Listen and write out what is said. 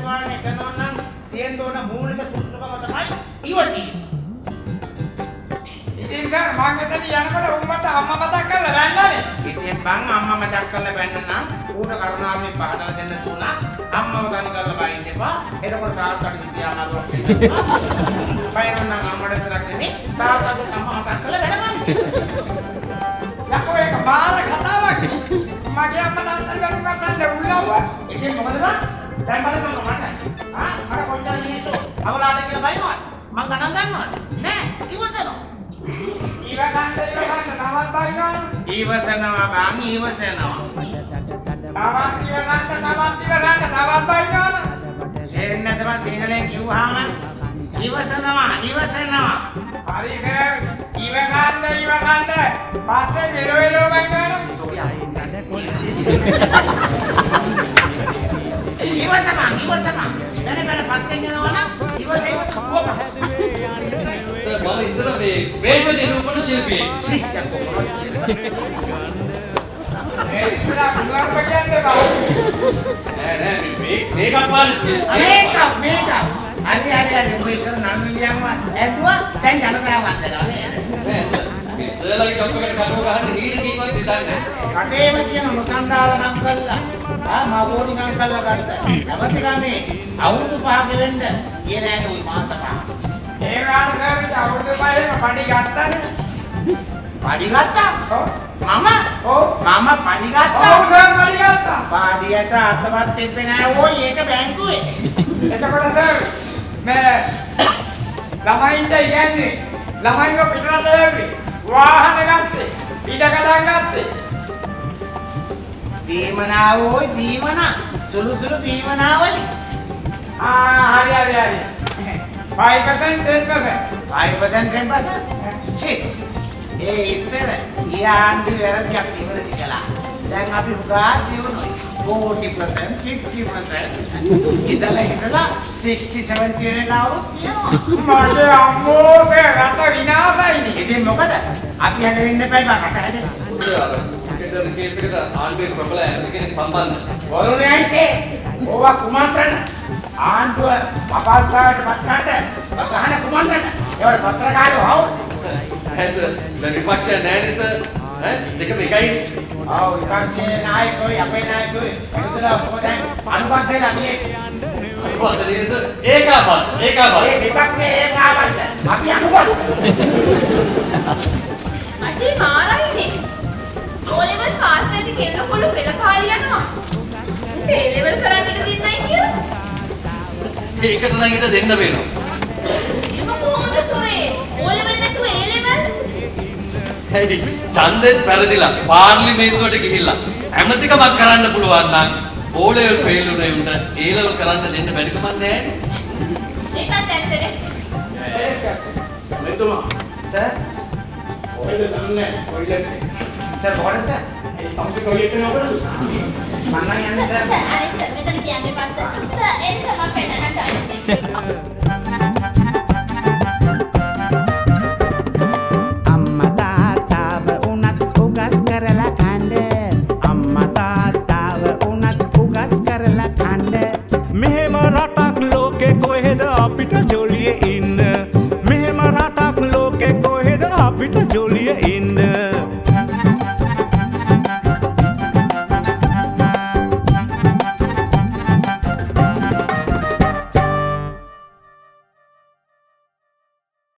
පාලනය කරනවා නම් තියෙන්න ඕන මූලික සුසුකම තමයි ඉවසීම. ඉතින් දැන් මම එතන යනකොට උඹට අම්මා මතක් කරලා බැන්නනේ. ඉතින් බං අම්මා මතක් කරලා බැන්න නම් ඌට කරුණාවෙන් පහදලා දෙන්න තුනා අම්මව ගන්න කරලා බයින්න එපා. එතකොට තාත්තට සිටියා අමාරුවක් වෙනවා. බයිරන් නම් අම්මට විතරක් නෙමෙයි තාත්තට අම්මා මතක් කරලා බැලපන්. යකෝ ඒක මාර කතාවක්. මගේ අම්මා තාත්තා ගන්නවා කන්නේ උල්ලව්ව. ඉතින් මොකද බං? දැන් බලන්න මට. මට කොච්චර මිනිස්සු අවලාද කියලා බයිනවා. මං ගණන් ගන්නවද? නෑ ඉවසනවා. ඉවසනවා බං ඉවසනවා. තේරෙන්නේ නැද්ද මං සිංහලෙන් කිව්වහම ඉවසනවා. හරි නෑ ඉවසන්න පස්සේ මෙලෝ බං ඉවසනවා. දැන් පස්සේ යනවා නම් ඉවසෙන්න කොහොමද? සර් මම ඉස්සර මේ වේශ නිරූපණ ශිල්පියෙක්. මේකත් පාලිස් මේක. හරි මොකද නම් වියන්ව ඇදුවා දැන් ජනතාව වන්දනවා නේද? නෑ සර්. මේ සර්ලගේ කප්පකට කඩුව ගහන්න හීන කීවත් හිතන්නේ. කටේම තියෙන මොසන්දාව නම් කළා. මාගෝනි නම් කළා ගත්තා. නැවත ගමේ අවුරුදු 5ක වෙන්න ඊළඟ උයි මාස 5. ඒ ගානකට අවුරුදු 5ක පඩි ගත්තානේ. පඩි ගත්තා? ඔව්. මම පඩි ගත්තා. ඔව් සර් පඩි ගත්තා. පාඩියට අතවත් තිබ්බේ නෑ ඕයි ඒක බැංකුවේ. එතකොට සර් මේ ළමයින්ට ඉන්නේ ළමයින්ව පිටරට යවි වාහන ගත්තේ ඉඩකඩම් ගත්තේ දීමනා සුළු දීමනාවලි. හරි 5% 10%. ඒ ඉස්සර ඊආන්දි වැරදියක් ඉවරදි කළා. දැන් අපි උගා දිනුනොයි 40%, 50%. ඉතලා 60, 70 වෙනවලු තියෙනවා. මගේ අම්මෝගේ රට විනාශයිනේ. ඉතින් මොකද? අපි හැදෙන්න එපයි බා රට හැදෙන්න. ක්‍රිකටර් කේස් එකට ආණ්ඩුවේ ප්‍රබල කෙනෙක් සම්බන්ධ. වරුණයිසේ ඕවා කුමන්ත්‍රණ ආණ්ඩුව අපල්කාට පත්කාට ගහන කුමන්ත්‍රණ ඒවට පත්‍රකාරයෝ ආවොත් ඇස දැන් විපක්ෂය නෑනේ සර්. දෙකම එකයි. ආව විපක්ෂයේ නායකයෝ අපේ නායකයෝ එතන කොහෙන්ද අනුබද්ධලා මේ අනුබද්ධනේ සර් ඒකාබද්ධ. ඒ විපක්ෂයේ ඒකාබද්ධ අපි අනුබද්ධ. අටි මාරයිනේ. ඕලෙවල් පාස් වෙද්දි කෙල්ලකොළු පෙළ කාලේ යනවා. ඒ ලෙවල් කරන්නට දෙන්නයි කියලා. ඒකට නම් ඊට දෙන්න වෙනවා. ඒක කොහොමද සොරේ? ඕලෙවල් නැතුව ඒ ලෙවල්? හරි. ඡන්දෙත් පෙරදිලා පාර්ලිමේන්තුවට ගිහිල්ලා ඇමතිකමක් කරන්න පුළුවන් නම් ඕ ලෙවල් ෆේල් උනේ උන්ට ඒ ලෙවල් කරන්න දෙන්න බැරි කමක් නැහැ. ඒකත් ඇත්තනේ. මෙතුමා සර් ඔයද දන්නේ කොයිලෙන් සර් මොකද සර් ඒ කම්පි කොයිලෙන් නෝකද මම නම් යන්නේ සර් අනේ සර් මෙතන කියන්නේ පස්ස සර් ඒක තමයි පෙන්නන්නට අම්මා තාත්තව උනත් උගස් කරලා කන්න අම්මා තාත්තව උනත් උගස් කරලා කන්න මෙහෙම රටක් ලෝකේ කොහෙද අපිට ජොලියේ ඉන්න මෙහෙම රටක් ලෝකේ කොහෙද අපිට ජොලියේ ඉන්න